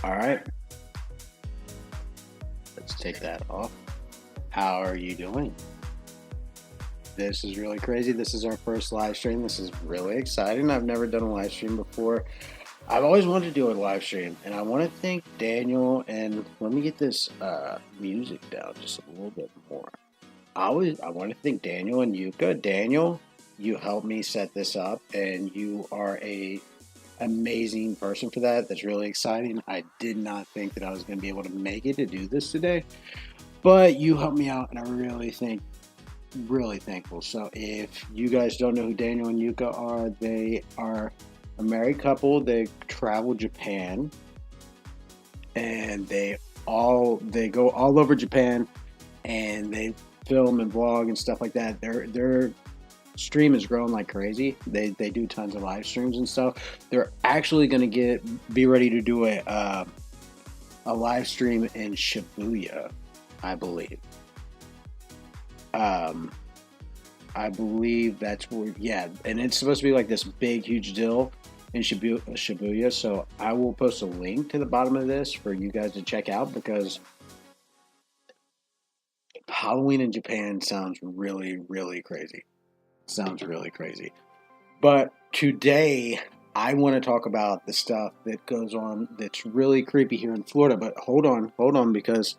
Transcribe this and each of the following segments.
All right, let's take that off. How are you doing? This is really crazy. This is our first live stream. This is really exciting. I've never done a live stream before. I've always wanted to do a live stream, and I want to thank Daniel. And let me get this music down just a little bit more. I want to thank Daniel and Yuka. Daniel, you helped me set this up, and you are a amazing person for that. That's really exciting. I did not think that I was going to be able to make it to do this today, but you helped me out, and I really thankful. So if you guys don't know who Daniel and Yuka are, they are a married couple. They travel Japan, and they go all over Japan, and they film and vlog and stuff like that. Their stream is growing like crazy. They do tons of live streams and stuff. They're actually going to be ready to do a live stream in Shibuya, I believe. Um, I believe that's where, yeah, and it's supposed to be like this big, huge deal in Shibuya. So I will post a link to the bottom of this for you guys to check out because Halloween in Japan sounds really, really crazy. Sounds really crazy. But today, I want to talk about the stuff that goes on that's really creepy here in Florida. But hold on, because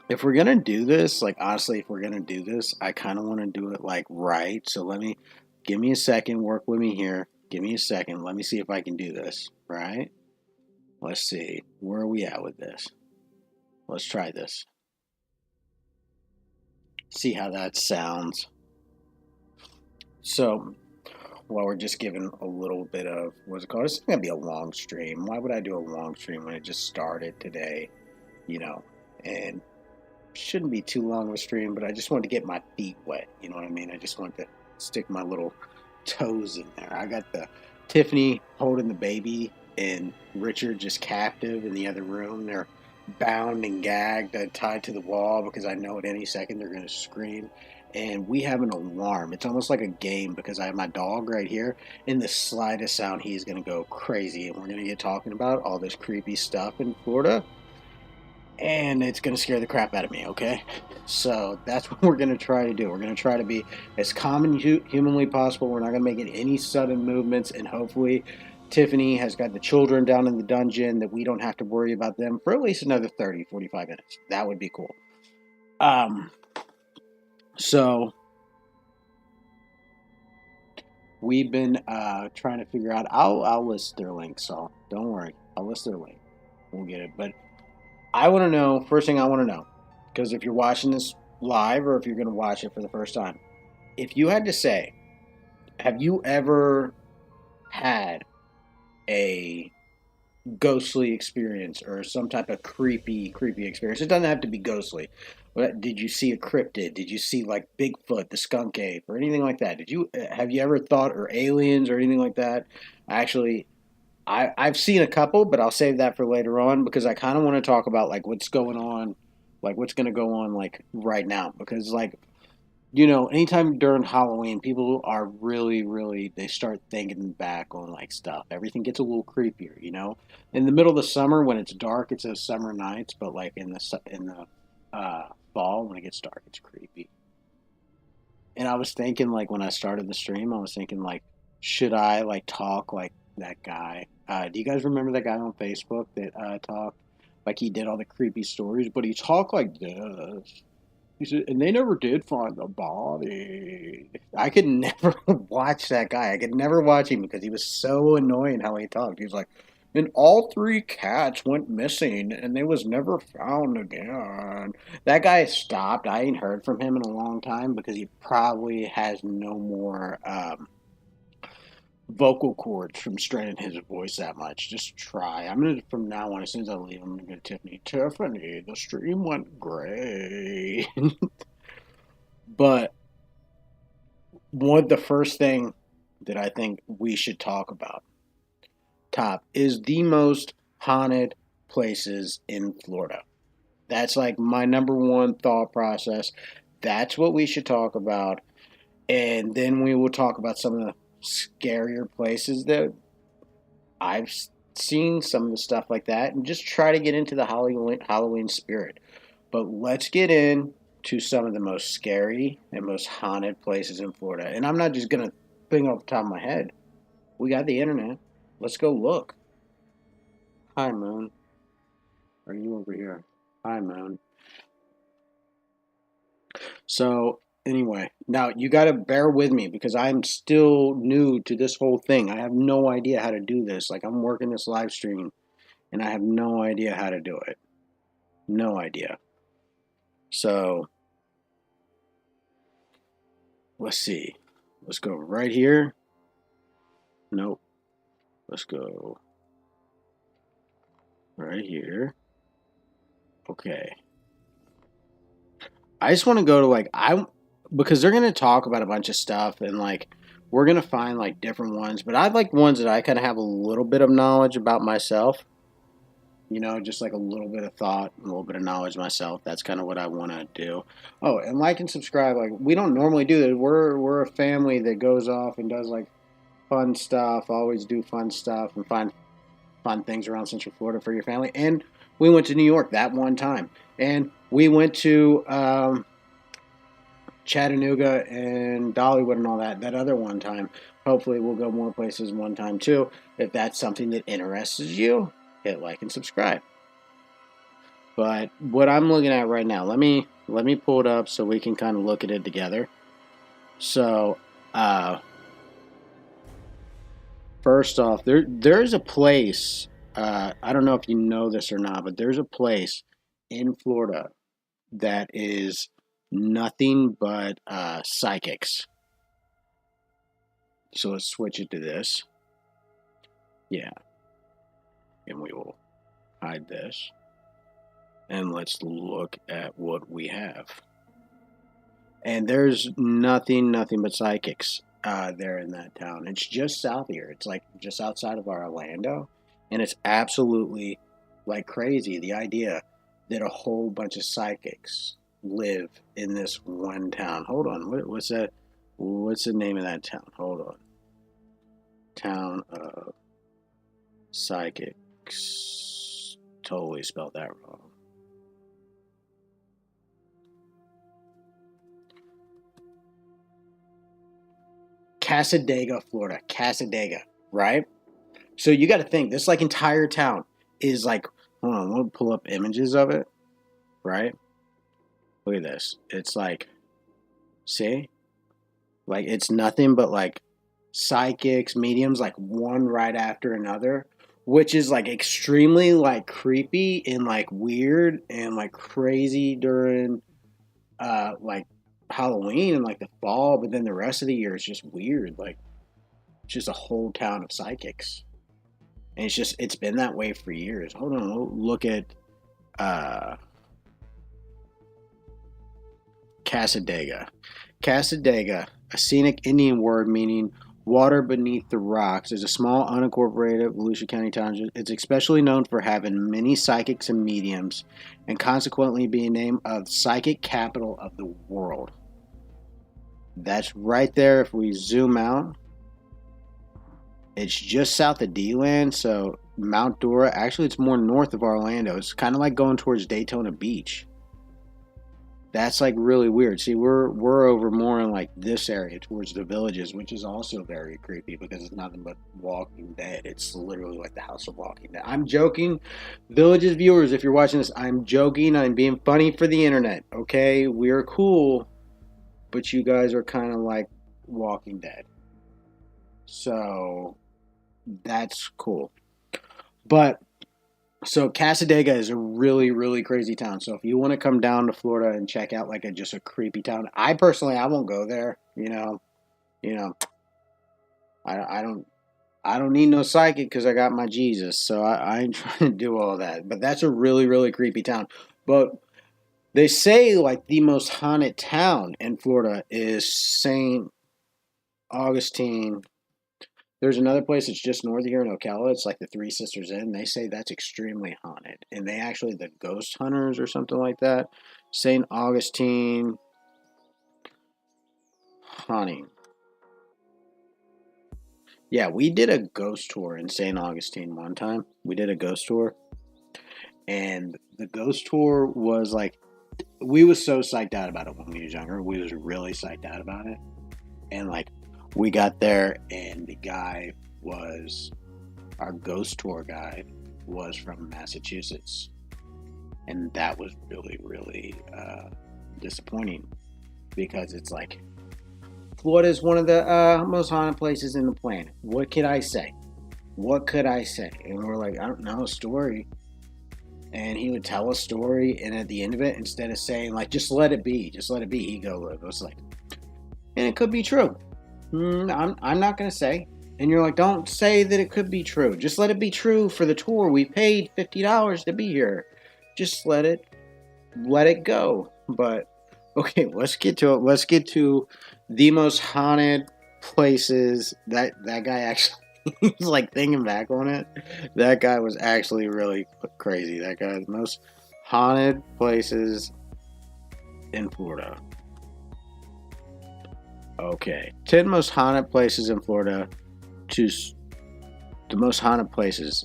if we're gonna do this, like honestly, if we're gonna do this, I kind of want to do it like right. So give me a second, work with me here. Give me a second. Let me see if I can do this. Right? Let's see. Where are we at with this? Let's try this. See how that sounds. So while we're just giving a little bit of what's it called? It's gonna be a long stream. Why would I do a long stream when it just started today? You know, and shouldn't be too long of a stream, but I just wanted to get my feet wet. You know what I mean? I just want to stick my little toes in there. I got the Tiffany holding the baby and Richard just captive in the other room. They're bound and gagged, tied to the wall because I know at any second they're going to scream. And we have an alarm. It's almost like a game because I have my dog right here. In the slightest sound, he's going to go crazy. And we're going to get talking about all this creepy stuff in Florida and it's going to scare the crap out of me, okay? So that's what we're going to try to do. We're going to try to be as calm and humanly possible. We're not going to make any sudden movements, and hopefully Tiffany has got the children down in the dungeon that we don't have to worry about them for at least another 30, 45 minutes. That would be cool. Um, so we've been trying to figure out, I'll list their link, so don't worry. I'll list their link. We'll get it. But I want to know, first thing I want to know, because if you're watching this live or if you're going to watch it for the first time, if you had to say, have you ever had a ghostly experience or some type of creepy experience? It doesn't have to be ghostly. But did you see a cryptid? Did you see like Bigfoot, the skunk ape, or anything like that? Have you ever thought, or aliens or anything like that? Actually, I've seen a couple, but I'll save that for later on because I kind of want to talk about like what's going on, like what's going to go on like right now. Because like anytime during Halloween, people are really they start thinking back on like stuff. Everything gets a little creepier. In the middle of the summer when it's dark, it's a summer nights, but like in the fall when it gets dark, it's creepy. And I was thinking like when I started the stream, I was thinking like, should I like talk like that guy? Do you guys remember that guy on Facebook that talked like he did all the creepy stories, but he talked like this? He said, and they never did find the body. I could never watch that guy. I could never watch him because he was so annoying how he talked. He was like, and all three cats went missing and they was never found again. That guy stopped. I ain't heard from him in a long time because he probably has no more vocal cords from straining his voice that much. Just try. I'm gonna from now on, as soon as I leave, I'm gonna go to Tiffany. Tiffany, the stream went great. But the first thing that I think we should talk about, top, is the most haunted places in Florida. That's like my number one thought process. That's what we should talk about. And then we will talk about some of the scarier places that I've seeing some of the stuff like that and just try to get into the Halloween spirit. But let's get in to some of the most scary and most haunted places in Florida. And I'm not just gonna think off the top of my head. We got the internet. Let's go look. Hi, Moon. Are you over here? Hi, Moon. So anyway, now you got to bear with me because I'm still new to this whole thing. I have no idea how to do this. Like I'm working this live stream and I have no idea how to do it. No idea. So let's see. Let's go right here. Nope. Let's go right here. Okay. I just want to go to like because they're gonna talk about a bunch of stuff and like we're gonna find like different ones, but I like ones that I kind of have a little bit of knowledge about myself. You know, just like a little bit of thought, a little bit of knowledge myself. That's kind of what I want to do. Oh, and like and subscribe. Like we don't normally do that. We're a family that goes off and does like fun stuff. Always do fun stuff and find fun things around Central Florida for your family. And we went to New York that one time, and we went to Chattanooga and Dollywood and all that other one time. Hopefully, we'll go more places one time too. If that's something that interests you, hit like and subscribe. But what I'm looking at right now, let me pull it up so we can kind of look at it together. So, first off, there's a place. I don't know if you know this or not, but there's a place in Florida that is nothing but psychics. So let's switch it to this. Yeah, and we will hide this. And let's look at what we have. And there's nothing but psychics there in that town. It's just south here. It's like just outside of our Orlando. And it's absolutely like crazy. The idea that a whole bunch of psychics live in this one town. Hold on. What's that? What's the name of that town? Hold on. Town of Psychics. Totally spelled that wrong. Cassadaga, Florida. Cassadaga, right? So you got to think this like entire town is like. Hold on, we'll pull up images of it, right? Look at this. It's like, see, like it's nothing but like psychics, mediums, like one right after another, which is like extremely like creepy and like weird and like crazy during like Halloween and like the fall, but then the rest of the year is just weird. Like it's just a whole town of psychics. And it's been that way for years. Hold on, we'll look at uh Cassadaga. Cassadaga, a scenic Indian word meaning water beneath the rocks, is a small unincorporated Volusia County township. It's especially known for having many psychics and mediums, and consequently being named of psychic capital of the world. That's right there. If we zoom out, it's just south of D-Land, so Mount Dora. Actually, it's more north of Orlando. It's kind of like going towards Daytona Beach. That's like really weird. See, we're over more in like this area towards the villages, which is also very creepy because it's nothing but Walking Dead. It's literally like the House of Walking Dead. I'm joking, villages viewers. If you're watching this, I'm joking. I'm being funny for the internet. Okay, we're cool, but you guys are kind of like Walking Dead. So that's cool. But so Cassadaga is a really crazy town. So if you want to come down to Florida and check out like just a creepy town, I personally I won't go there. You know, I don't need no psychic because I got my Jesus. So I ain't trying to do all that. But that's a really creepy town. But they say like the most haunted town in Florida is Saint Augustine. There's another place that's just north of here in Ocala. It's like the Three Sisters Inn. They say that's extremely haunted. And they actually, the ghost hunters or something like that. St. Augustine haunting. Yeah, we did a ghost tour in St. Augustine one time. We did a ghost tour, and the ghost tour was like we was so psyched out about it when we was younger. We was really psyched out about it, and like we got there, and the guy was our ghost tour guide was from Massachusetts, and that was really really disappointing because it's like Florida is one of the most haunted places in the planet. What could I say? What could I say? And we're like, I don't know, a story. And he would tell a story, and at the end of it, instead of saying like, just let it be, he'd go, it was like, and it could be true. I'm not gonna say. And you're like, don't say that it could be true. Just let it be true for the tour. We paid $50 to be here. Just let it go. But okay, let's get to it. Let's get to the most haunted places. That guy actually he's like thinking back on it. That guy was actually really crazy. That guy, the most haunted places in Florida. Okay, 10 most haunted places in Florida. Choose the most haunted places.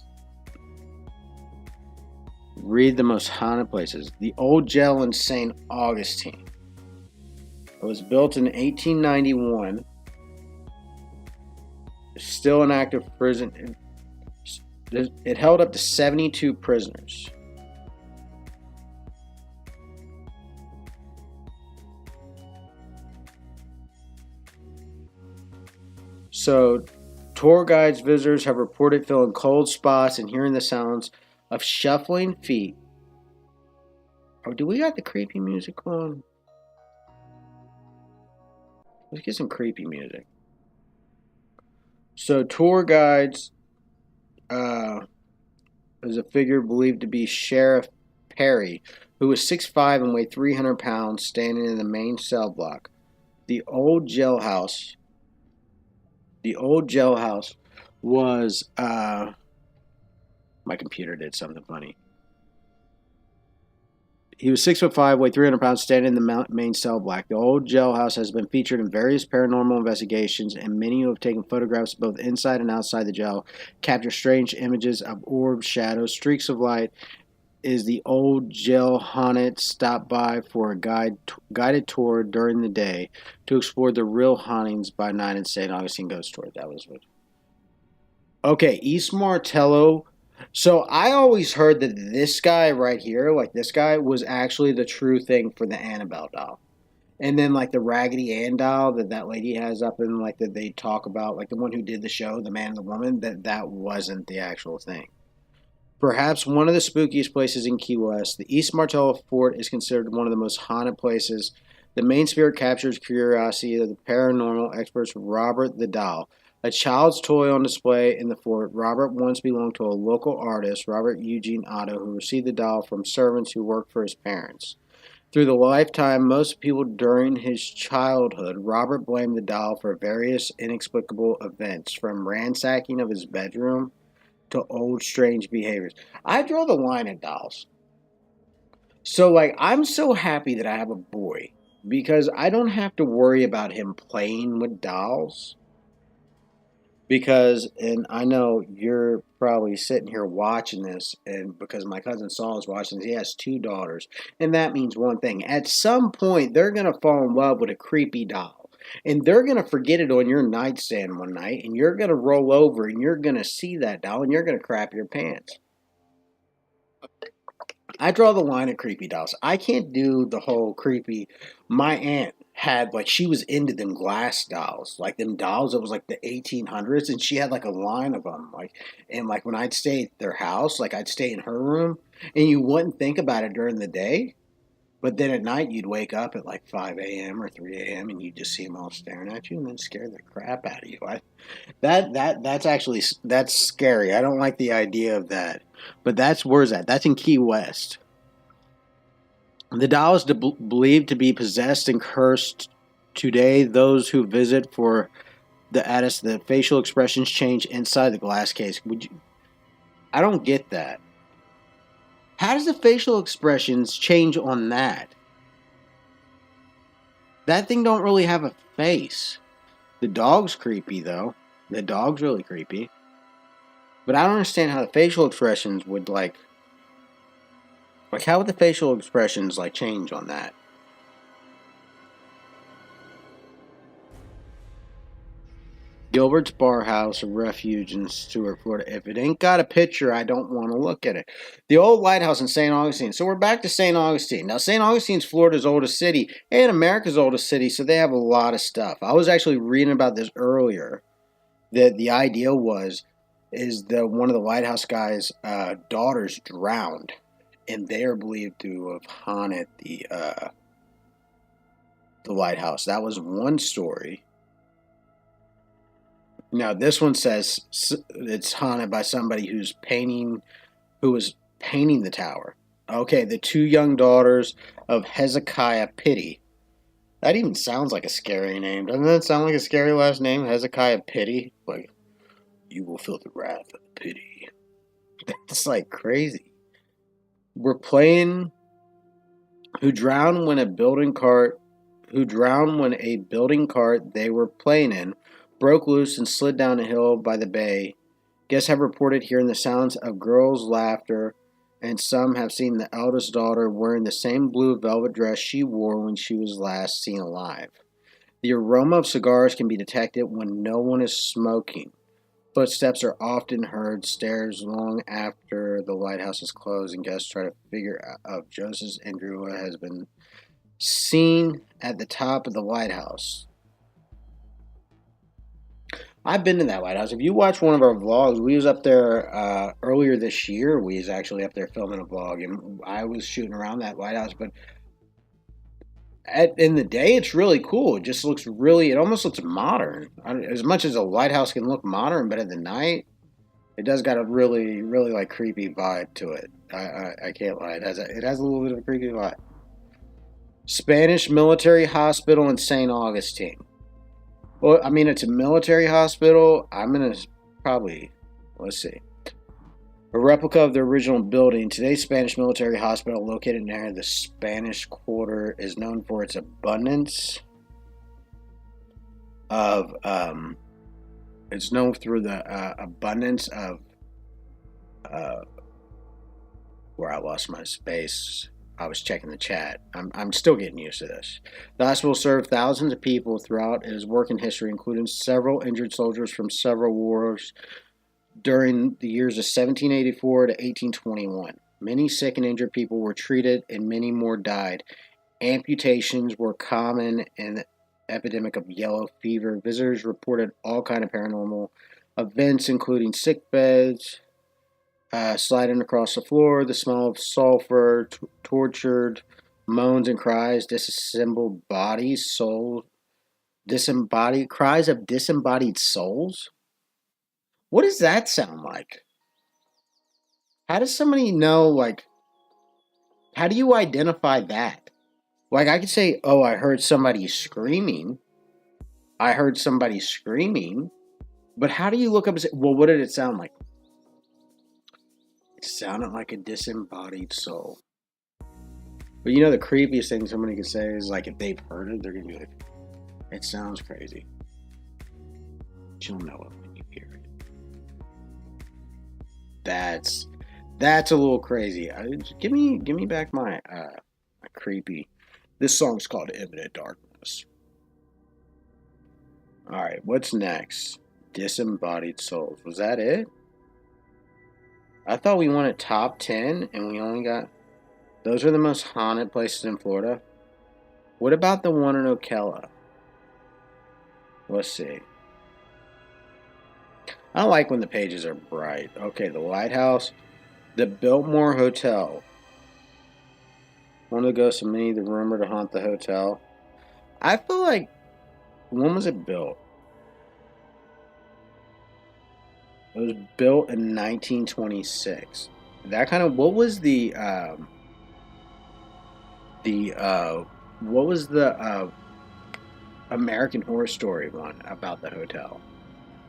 Read the most haunted places. The old jail in St. Augustine. It was built in 1891. Still an active prison. It held up to 72 prisoners. So, tour guides, visitors have reported feeling cold spots and hearing the sounds of shuffling feet. Oh, do we got the creepy music on? Let's get some creepy music. So, tour guides is a figure believed to be Sheriff Perry, who was 6'5" and weighed 300 pounds, standing in the main cell block. The old jailhouse. The old jailhouse was. My computer did something funny. He was 6'5", weighed 300 pounds, standing in the main cell block. The old jailhouse has been featured in various paranormal investigations, and many who have taken photographs both inside and outside the jail capture strange images of orbs, shadows, streaks of light. Is the old jail haunted? Stop by for a guided tour during the day to explore the real hauntings by night in St. Augustine Ghost Tour. That was what. Okay, East Martello. So I always heard that this guy right here, like this guy, was actually the true thing for the Annabelle doll. And then like the Raggedy Ann doll that lady has up in like that they talk about, like the one who did the show, the man and the woman, that wasn't the actual thing. Perhaps one of the spookiest places in Key West, the East Martello Fort is considered one of the most haunted places. The main spirit captures curiosity of the paranormal experts Robert the Doll, a child's toy on display in the fort. Robert once belonged to a local artist, Robert Eugene Otto, who received the doll from servants who worked for his parents. Through the lifetime, most people during his childhood, Robert blamed the doll for various inexplicable events, from ransacking of his bedroom to old strange behaviors. I draw the line at dolls. So, like, I'm so happy that I have a boy because I don't have to worry about him playing with dolls. Because, and I know you're probably sitting here watching this, and because my cousin Saul is watching this, he has two daughters, and that means one thing. At some point, they're going to fall in love with a creepy doll, and they're going to forget it on your nightstand one night, and you're going to roll over, and you're going to see that doll, and you're going to crap your pants. I draw the line at creepy dolls. I can't do the whole creepy. My aunt had like she was into them glass dolls, like them dolls that was like the 1800s, and she had like a line of them. Like and like when I'd stay at their house, like I'd stay in her room, and you wouldn't think about it during the day, but then at night you'd wake up at like 5 a.m. or 3 a.m. and you'd just see them all staring at you, and then scare the crap out of you. That's actually that's scary. I don't like the idea of that. But that's where's that? That's in Key West. The doll is believed to be possessed and cursed. Today, those who visit for the facial expressions change inside the glass case. I don't get that. How does the facial expressions change on that? That thing don't really have a face. The dog's creepy though. The dog's really creepy. But I don't understand how the facial expressions would like how would the facial expressions like change on that? Gilbert's Bar House, a refuge in Stuart, Florida. If it ain't got a picture, I don't want to look at it. The old lighthouse in St. Augustine. So we're back to St. Augustine. Now, St. Augustine's Florida's oldest city and America's oldest city, so they have a lot of stuff. I was actually reading about this earlier. That the idea is that one of the lighthouse guys' daughters drowned, and they are believed to have haunted the lighthouse. That was one story. Now this one says it's haunted by somebody who was painting the tower. Okay, the two young daughters of Hezekiah Pity. That even sounds like a scary name. Doesn't that sound like a scary last name? Hezekiah Pity? Like, you will feel the wrath of pity. That's like crazy. We're playing who drowned when a building cart they were playing in broke loose and slid down a hill by the bay. Guests have reported hearing the sounds of girls' laughter, and some have seen the eldest daughter wearing the same blue velvet dress she wore when she was last seen alive. The aroma of cigars can be detected when no one is smoking. Footsteps are often heard stairs long after the lighthouse is closed, and guests try to figure out if Joseph Andrew has been seen at the top of the lighthouse. I've been to that lighthouse. If you watch one of our vlogs, we was up there earlier this year. We was actually up there filming a vlog, and I was shooting around that lighthouse. But in the day, it's really cool. It just looks it almost looks modern. As much as a lighthouse can look modern, but at the night, it does got a really, really like creepy vibe to it. I can't lie. It has a little bit of a creepy vibe. Spanish Military Hospital in St. Augustine. Well, I mean, it's a military hospital. I'm going to probably, let's see. A replica of the original building, today's Spanish military hospital located near the Spanish Quarter is known for its abundance of, it's known through the abundance of, where I lost my space. I was checking the chat. I'm still getting used to this. The hospital served thousands of people throughout its working history, including several injured soldiers from several wars during the years of 1784 to 1821. Many sick and injured people were treated, and many more died. Amputations were common in the epidemic of yellow fever. Visitors reported all kinds of paranormal events, including sick beds, sliding across the floor, the smell of sulfur, tortured moans and cries, disassembled bodies, cries of disembodied souls. What does that sound like? How does somebody know? Like, how do you identify that? Like, I could say, "Oh, I heard somebody screaming." I heard somebody screaming, but how do you look up and say, "Well, what did it sound like?" It sounded like a disembodied soul. But you know, the creepiest thing somebody could say is like, if they've heard it, they're gonna be like, "It sounds crazy." But you'll know it when you hear it. That's a little crazy. Give me back my my creepy. This song's called "Imminent Darkness." All right, what's next? Disembodied souls. Was that it? I thought we wanted top 10, and we only got... Those are the most haunted places in Florida. What about the one in Ocala? Let's see. I don't like when the pages are bright. Okay, the Lighthouse. The Biltmore Hotel. One of the ghosts of many the rumor to haunt the hotel. I feel like... When was it built? It was built in 1926. That kind of... What was the American Horror Story one about the hotel?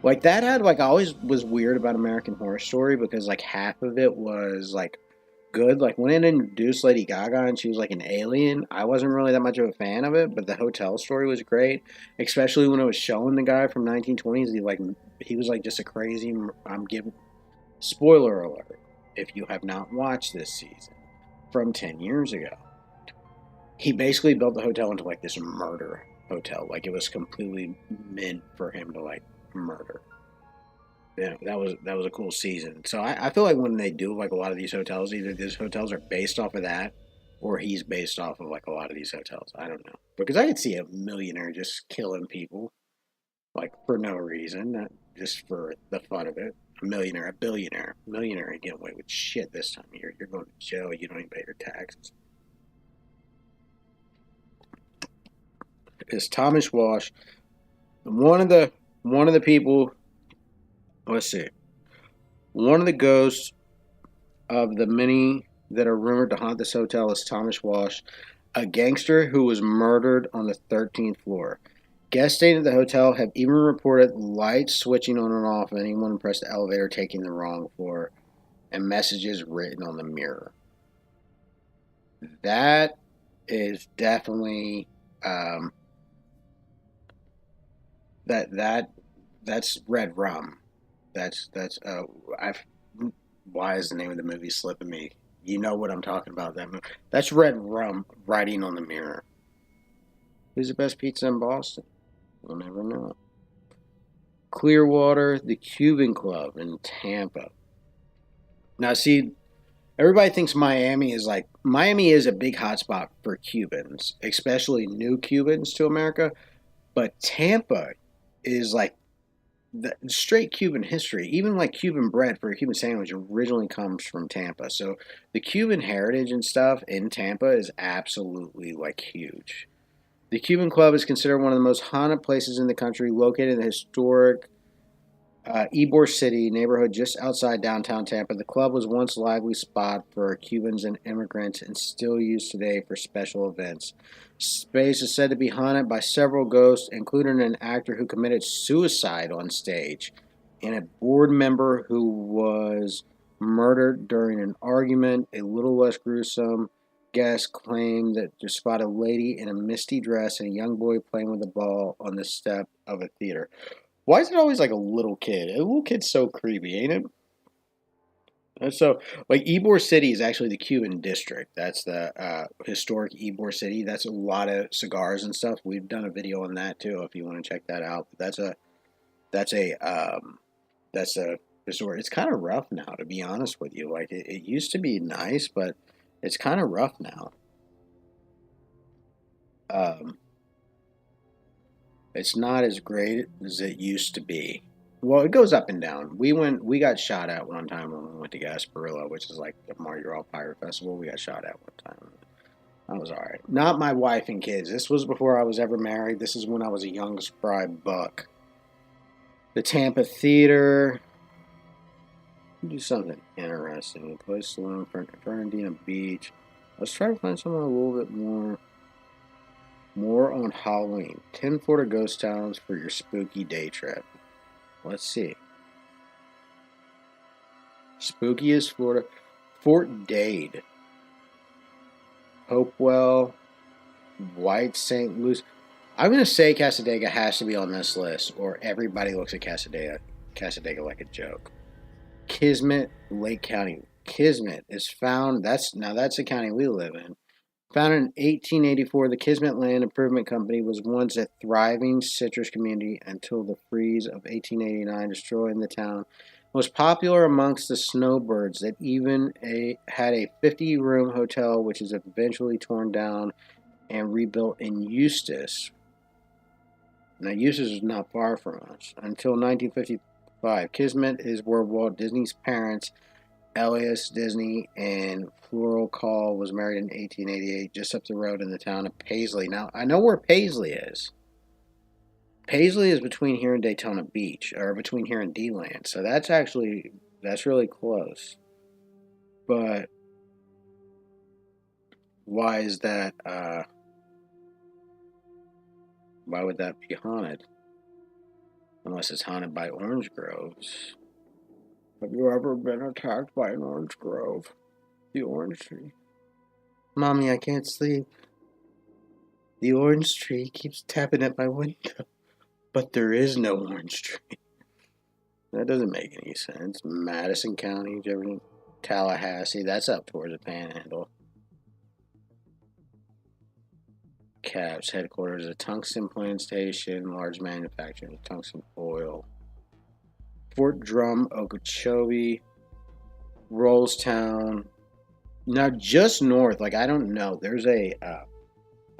Like, that had, like, I always was weird about American Horror Story because, like, half of it was, like, good. Like when it introduced Lady Gaga and she was like an alien, I wasn't really that much of a fan of it, but the hotel story was great, especially when it was showing the guy from 1920s. He was like just a crazy. I'm giving spoiler alert if you have not watched this season from 10 years ago. He basically built the hotel into like this murder hotel. Like it was completely meant for him to like murder. Yeah, that was a cool season. So I feel like when they do like a lot of these hotels, either these hotels are based off of that, or he's based off of like a lot of these hotels. I don't know because I could see a millionaire just killing people like for no reason, not just for the fun of it. A millionaire ain't getting away with shit this time of year. You're going to jail. You don't even pay your taxes. Is Thomas Walsh one of the people? Let's see. One of the ghosts of the many that are rumored to haunt this hotel is Thomas Walsh, a gangster who was murdered on the 13th floor. Guests staying at the hotel have even reported lights switching on and off, anyone pressed the elevator taking the wrong floor, and messages written on the mirror. That is definitely um, that that's red rum. That's I. Why is the name of the movie slipping me? You know what I'm talking about. That's red rum writing on the mirror. Who's the best pizza in Boston? We'll never know. Clearwater, the Cuban Club in Tampa. Now, see, everybody thinks Miami is a big hotspot for Cubans, especially new Cubans to America. But Tampa is like the straight Cuban history. Even like Cuban bread for a Cuban sandwich originally comes from Tampa. So the Cuban heritage and stuff in Tampa is absolutely like huge. The Cuban Club is considered one of the most haunted places in the country, located in the historic Ybor City neighborhood just outside downtown Tampa. The club was once a lively spot for Cubans and immigrants and still used today for special events. Space is said to be haunted by several ghosts, including an actor who committed suicide on stage and a board member who was murdered during an argument. A little less gruesome guests claim that they spotted a lady in a misty dress and a young boy playing with a ball on the step of a theater. Why is it always like a little kid? A little kid's so creepy, ain't it? And so, like Ybor City is actually the Cuban district. That's the historic Ybor City. That's a lot of cigars and stuff. We've done a video on that too, if you want to check that out. But that's a that's a historic. It's kind of rough now, to be honest with you. Like it used to be nice, but it's kind of rough now. Um, it's not as great as it used to be. Well, it goes up and down. We got shot at one time when we went to Gasparilla, which is like the Mardi Gras Pirate Festival. We got shot at one time. That was all right. Not my wife and kids. This was before I was ever married. This is when I was a young, spry buck. The Tampa Theater. Do something interesting. Place Saloon, Fernandina Beach. Let's try to find something a little bit more on Halloween. 10 Florida ghost towns for your spooky day trip. Let's see. Spookiest Florida. Fort Dade. Hopewell. White St. Louis. I'm going to say Casadega has to be on this list, or everybody looks at Casadega like a joke. Kismet, Lake County. Kismet is found. That's the county we live in. Founded in 1884, the Kismet Land Improvement Company was once a thriving citrus community until the freeze of 1889 destroyed the town. Was popular amongst the snowbirds that even had a 50-room hotel, which is eventually torn down and rebuilt in Eustis. Now, Eustis is not far from us. Until 1955, Kismet is where Walt Disney's parents, Elias Disney and Floral Call, was married in 1888, just up the road in the town of Paisley. Now, I know where Paisley is. Paisley is between here and Daytona Beach, or between here and D-Land. So that's really close. But why is that, why would that be haunted? Unless it's haunted by orange groves. Have you ever been attacked by an orange grove? The orange tree. Mommy, I can't sleep. The orange tree keeps tapping at my window. But there is no orange tree. That doesn't make any sense. Madison County, Tallahassee, that's up towards the Panhandle. Caps headquarters, a tungsten plantation, large manufacturing of tungsten oil. Fort Drum, Okeechobee, Rollstown. Now, just north, like I don't know, there's a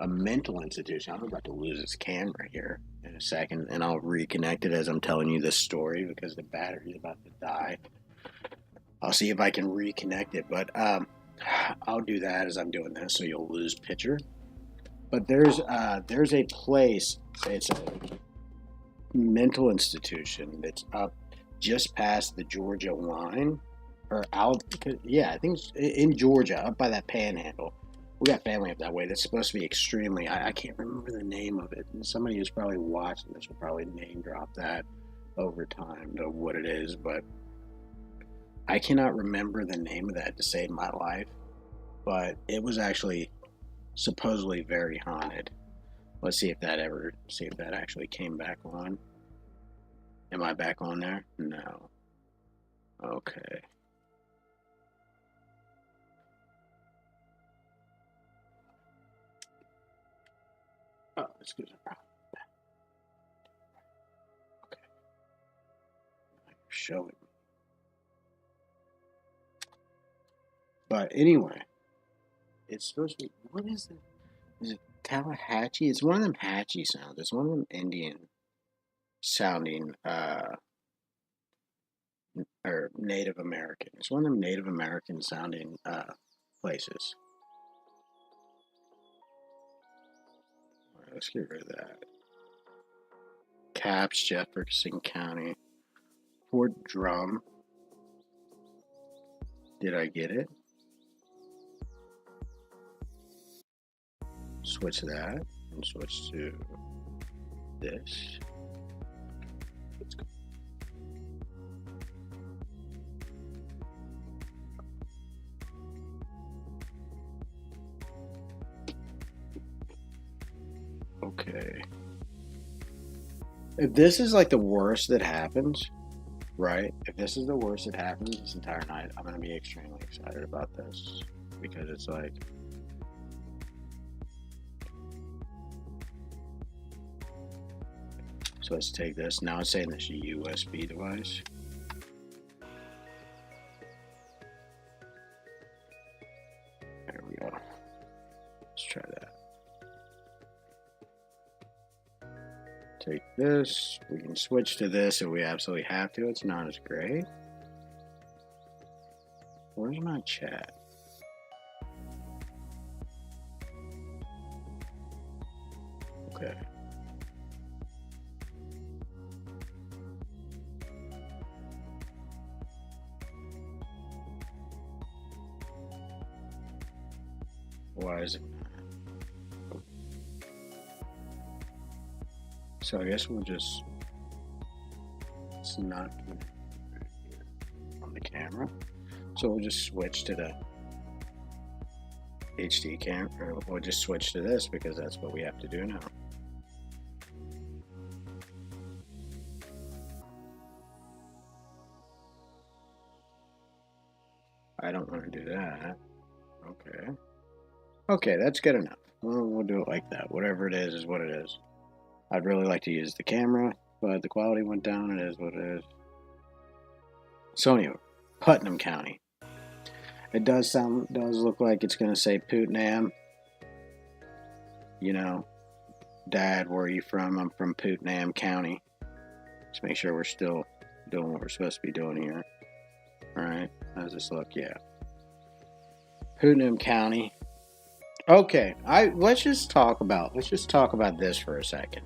mental institution. I'm about to lose this camera here in a second, and I'll reconnect it as I'm telling you this story because the battery's about to die. I'll see if I can reconnect it, but I'll do that as I'm doing this, so you'll lose picture. But there's a place. It's a mental institution that's up just past the Georgia line, or out. Yeah, I think it's in Georgia, up by that Panhandle. We got family up that way. That's supposed to be extremely. I can't remember the name of it. And somebody who's probably watching this will probably name drop that over time to what it is, but I cannot remember the name of that to save my life. But it was actually supposedly very haunted. Let's see if that actually came back on. Am I back on there? No. Okay. Oh, excuse me. Okay. Show it. But anyway, it's supposed to be. What is it? Is it Tallahatchie? It's one of them Hatchie sounds. It's one of them Indian sounding or Native American. It's one of them Native American sounding places. All right, let's get rid of that. Caps, Jefferson County, Fort Drum. Did I get it? Switch that and switch to this. Let's go. Okay. If this is like the worst that happens, right? If this is the worst that happens this entire night, I'm going to be extremely excited about this because it's like. So let's take this. Now it's saying this USB device. There we go. Let's try that. Take this. We can switch to this if we absolutely have to. It's not as great. Where's my chat? Okay. Why is it? So I guess we'll just. It's not on the camera. So we'll just switch to the HD camera. We'll just switch to this because that's what we have to do now. I don't want to do that. Okay. Okay, that's good enough. We'll do it like that. Whatever it is what it is. I'd really like to use the camera, but the quality went down. It is what it is. So anyway, Putnam County. It does look like it's going to say Putnam. You know, Dad, where are you from? I'm from Putnam County. Let's make sure we're still doing what we're supposed to be doing here. All right, how's this look? Yeah. Putnam County. Okay, let's just talk about this for a second.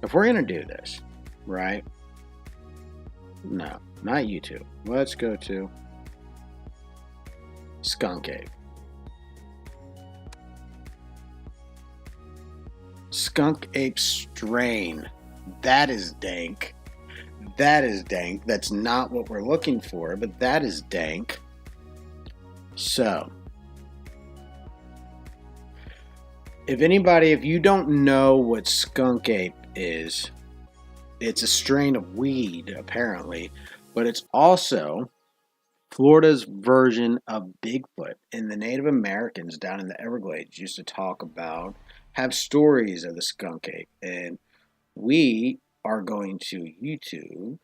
If we're gonna do this, right? No, not YouTube. Let's go to Skunk Ape. Skunk Ape strain. That is dank. That is dank. That's not what we're looking for, but that is dank. So, if you don't know what skunk ape is, it's a strain of weed, apparently, but it's also Florida's version of Bigfoot. And the Native Americans down in the Everglades used to have stories of the skunk ape. And we are going to YouTube.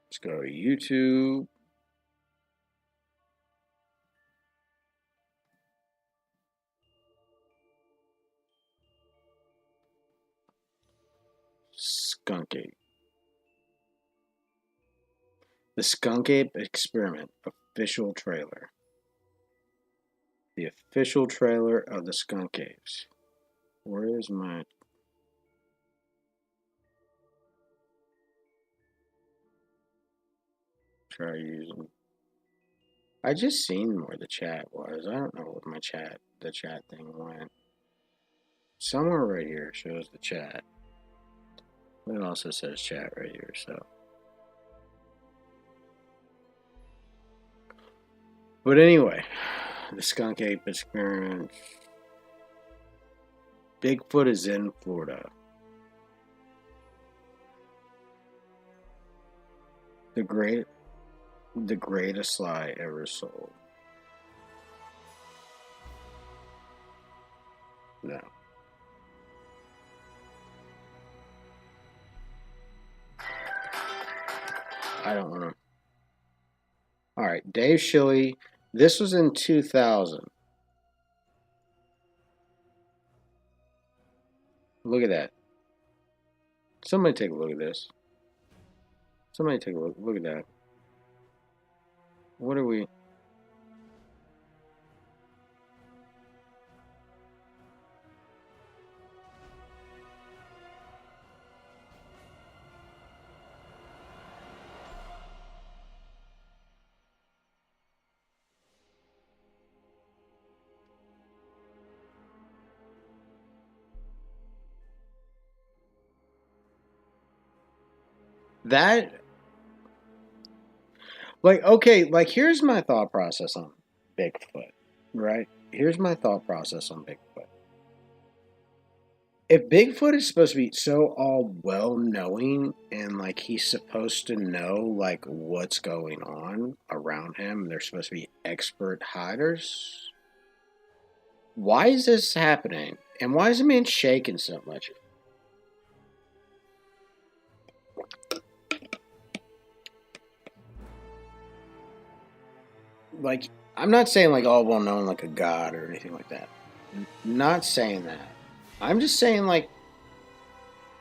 Let's go to YouTube. Skunk ape. The Skunk Ape Experiment official trailer. The official trailer of the skunk apes. Where is my... Try using... I just seen where the chat was. I don't know what the chat thing went. Somewhere right here shows the chat. It also says chat right here, so... But anyway, the skunk ape experiment. Bigfoot is in Florida. The greatest lie ever sold. No. I don't want to. All right, Dave Shilley. This was in 2000. Look at that. Somebody take a look at this. Somebody take a look. Look at that. What are we... That... Like, okay, like, here's my thought process on Bigfoot, right? Here's my thought process on Bigfoot. If Bigfoot is supposed to be so all well-knowing and, like, he's supposed to know, like, what's going on around him, they're supposed to be expert hiders, why is this happening? And why is the man shaking so much? Like, I'm not saying like all well known like a god or anything like that. Not saying that. I'm just saying like,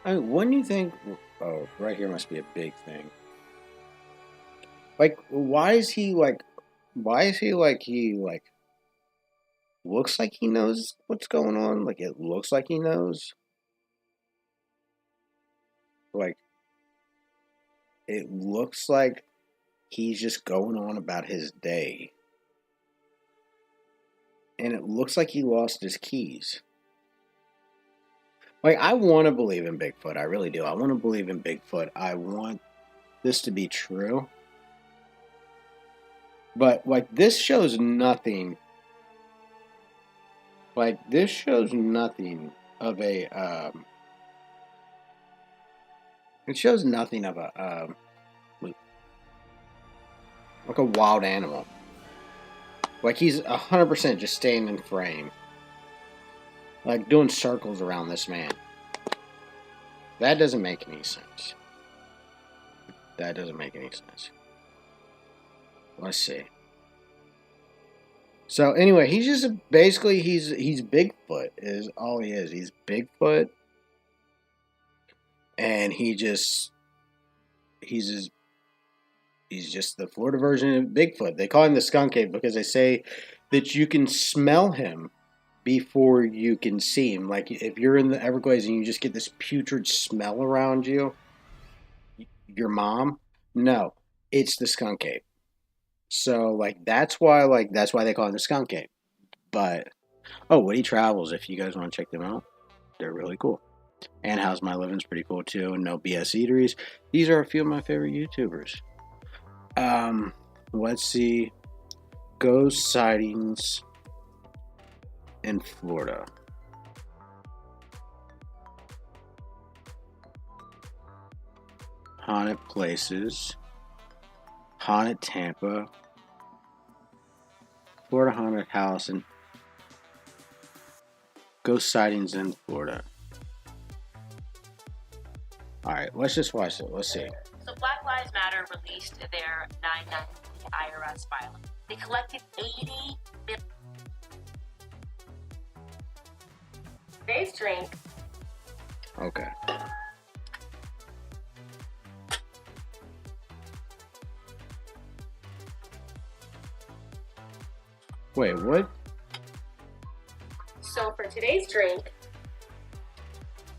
I mean, when do you think? Oh, right here must be a big thing. Like, why is he like? Why is he like he like? Looks like he knows what's going on. Like it looks like he knows. Like it looks like he's just going on about his day. And it looks like he lost his keys. Like, I want to believe in Bigfoot. I really do. I want to believe in Bigfoot. I want this to be true. But, like, this shows nothing. Like, this shows nothing of a, it shows nothing of a, like a wild animal. Like, he's 100% just staying in frame. Like, doing circles around this man. That doesn't make any sense. That doesn't make any sense. Let's see. So, anyway, he's just, basically, he's Bigfoot, is all he is. He's Bigfoot. And he's just the Florida version of Bigfoot. They call him the skunk ape because they say that you can smell him before you can see him. Like if you're in the Everglades and you just get this putrid smell around you, your mom, no, it's the skunk ape. So that's why they call him the skunk ape. But Woody Travels, if you guys want to check them out, they're really cool. And How's My Living's pretty cool too. And No BS Eateries. These are a few of my favorite YouTubers. Let's see. Ghost sightings in Florida. Haunted places. Haunted Tampa. Florida haunted house and ghost sightings in Florida. Alright, let's just watch it. Let's see. So Black Lives Matter released their 9/11 IRS filing. They collected 80 million. Today's drink. Okay. Wait, what? So for today's drink.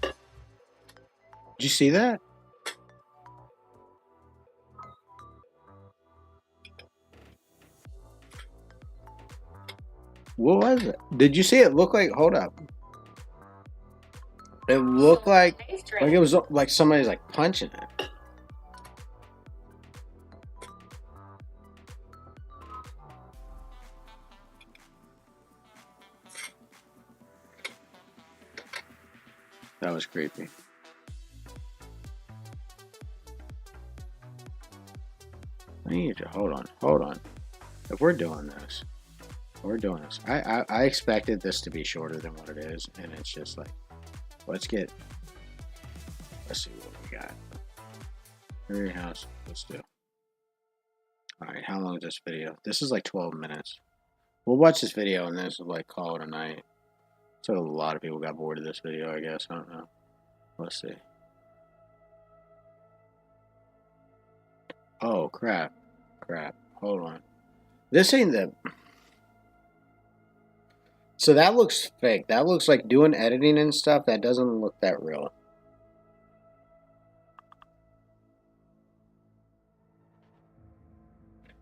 Did you see that? What was it? Did you see it look like? Hold up. It looked like it was like somebody's like punching it. That was creepy. I need to hold on. If we're doing this, I expected this to be shorter than what it is, and it's just like, let's see what we got. Your house, let's do. Alright, how long is this video? This is like 12 minutes. We'll watch this video and this will like call it a night. So a lot of people got bored of this video, I guess. I don't know. Let's see. Oh, crap. Hold on. This ain't the... So that looks fake. That looks like doing editing and stuff. That doesn't look that real.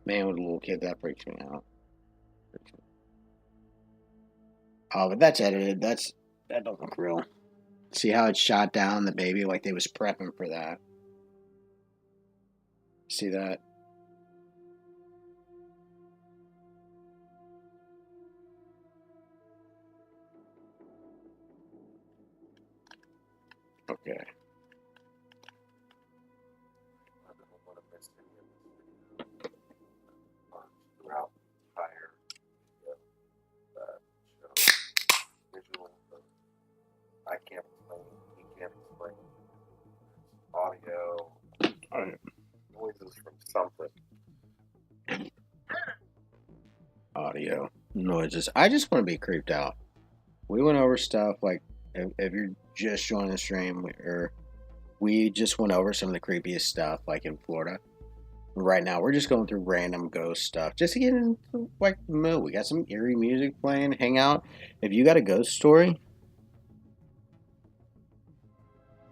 Man, with a little kid, that freaks me out. Oh, but that's edited. That don't look real. See how it shot down the baby like they was prepping for that. See that? Okay. I can't explain. He can't explain. Audio. Noises from something. Audio. Noises. I just want to be creeped out. We went over stuff like, if you're just joining the stream, we just went over some of the creepiest stuff like in Florida. Right now, we're just going through random ghost stuff just to get into like the mood. We got some eerie music playing, hang out. If you got a ghost story,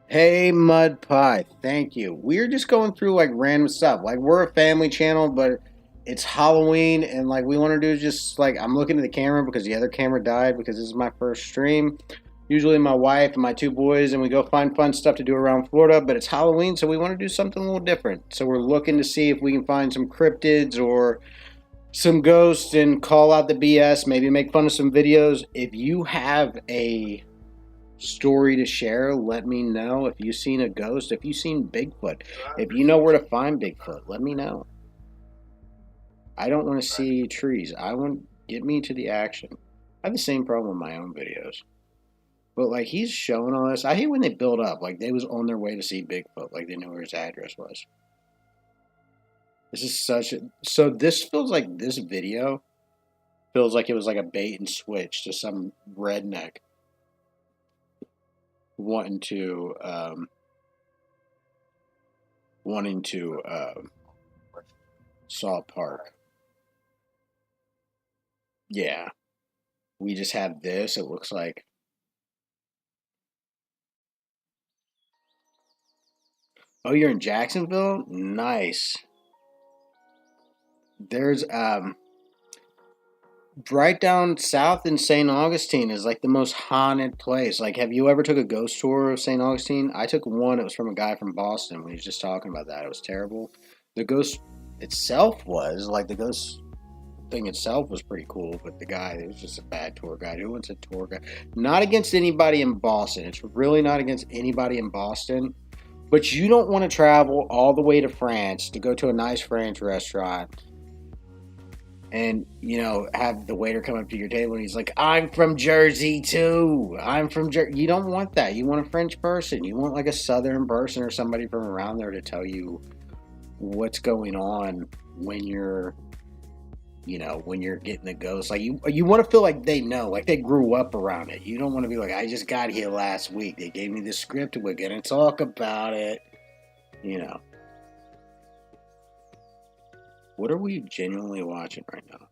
hey, Mud Pie, thank you. We're just going through like random stuff. Like we're a family channel, but it's Halloween, and like we want to do just like I'm looking at the camera because the other camera died because this is my first stream. Usually my wife and my two boys, and we go find fun stuff to do around Florida, but it's Halloween, so we want to do something a little different. So we're looking to see if we can find some cryptids or some ghosts and call out the BS, maybe make fun of some videos. If you have a story to share, let me know. If you've seen a ghost, if you've seen Bigfoot, if you know where to find Bigfoot, let me know. I don't want to see trees. I want get me to the action. I have the same problem with my own videos. But like he's showing all this. I hate when they build up like they was on their way to see Bigfoot, like they knew where his address was. This is such a so this feels like this video feels like it was like a bait and switch to some redneck wanting to Saw Park. Yeah. We just have this, it looks like. Oh, you're in Jacksonville? Nice. There's right down south in St. Augustine is like the most haunted place. Like, have you ever took a ghost tour of St. Augustine? I took one. It was from a guy from Boston. We was just talking about that. It was terrible. The ghost itself was like the ghost thing itself was pretty cool, but the guy, it was just a bad tour guide. Who wants a tour guide? Not against anybody in Boston. It's really not against anybody in Boston. But you don't want to travel all the way to France to go to a nice French restaurant and, have the waiter come up to your table and he's like, I'm from Jersey too. I'm from Jersey. You don't want that. You want a French person. You want like a Southern person or somebody from around there to tell you what's going on when you're when you're getting the ghost. Like you want to feel like they know, like they grew up around it. You don't want to be like, I just got here last week. They gave me the script. We're going to talk about it. What are we genuinely watching right now?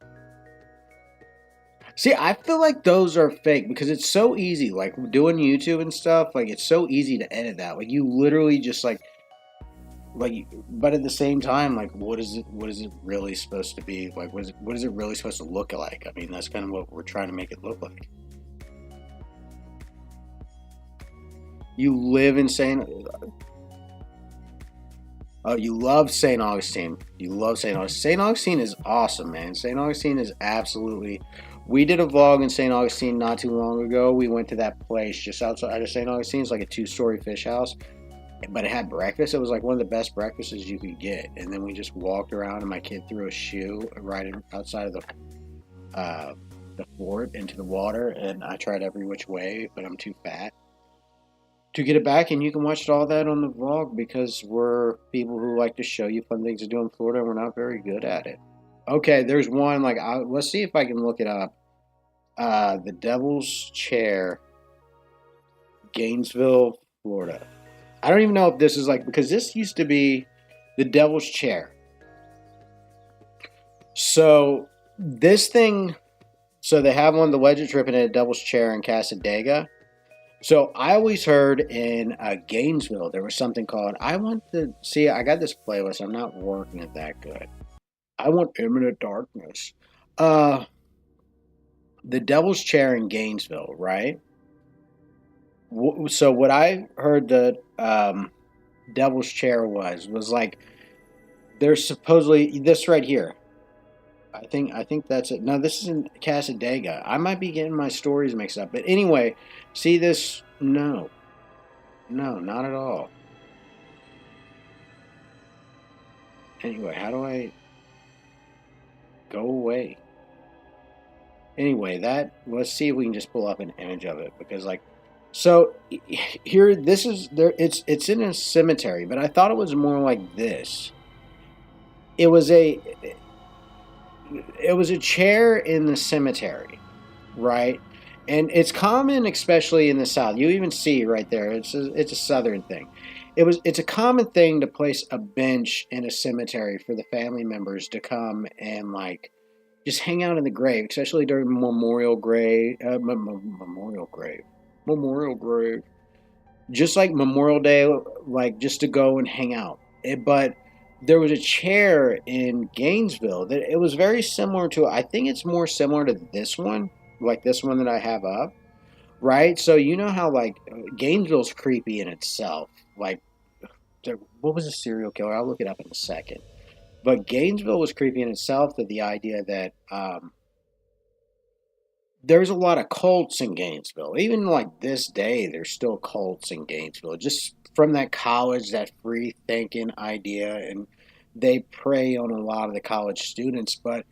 See, I feel like those are fake because it's so easy. Like doing YouTube and stuff, like it's so easy to edit that. Like you literally just like, but at the same time, like, what is it really supposed to be? Like, what is it really supposed to look like? I mean, that's kind of what we're trying to make it look like. You live in St. Oh, you love St. Augustine. You love St. Augustine. St. Augustine is awesome, man. St. Augustine is absolutely. We did a vlog in St. Augustine not too long ago. We went to that place just outside of St. Augustine. It's like a 2-story fish house. But it had breakfast. It was like one of the best breakfasts you could get. And then we just walked around, and my kid threw a shoe right outside of the fort into the water. And I tried every which way, but I'm too fat to get it back. And you can watch all that on the vlog because we're people who like to show you fun things to do in Florida, and we're not very good at it. Okay, there's one like let's see if I can look it up. The Devil's Chair, Gainesville, Florida. I don't even know if this is like, because this used to be the Devil's Chair. So this thing, so they have one, the Legend Tripping at Devil's Chair in Casadega. So I always heard in Gainesville, there was something called, I got this playlist. I'm not working it that good. I want Imminent Darkness. The Devil's Chair in Gainesville, right? So what I heard the Devil's Chair was like, there's supposedly this right here. I think that's it. No, this isn't Casadega. I might be getting my stories mixed up. But anyway, see this? No, not at all. Anyway, how do I go away? Anyway, let's see if we can just pull up an image of it because like. So here, this is there. It's in a cemetery, but I thought it was more like this. It was a chair in the cemetery, right? And it's common, especially in the South. You even see right there. It's a Southern thing. It's a common thing to place a bench in a cemetery for the family members to come and like just hang out in the grave, especially during Memorial Grave. Just like Memorial Day, like just to go and hang out. But there was a chair in Gainesville that it was very similar to, I think it's more similar to this one, like this one that I have up, right? So you know how like Gainesville's creepy in itself. Like, what was a serial killer? I'll look it up in a second. But Gainesville was creepy in itself, that the idea that there's a lot of cults in Gainesville. Even like this day, there's still cults in Gainesville. Just from that college, that free thinking idea, and they prey on a lot of the college students. But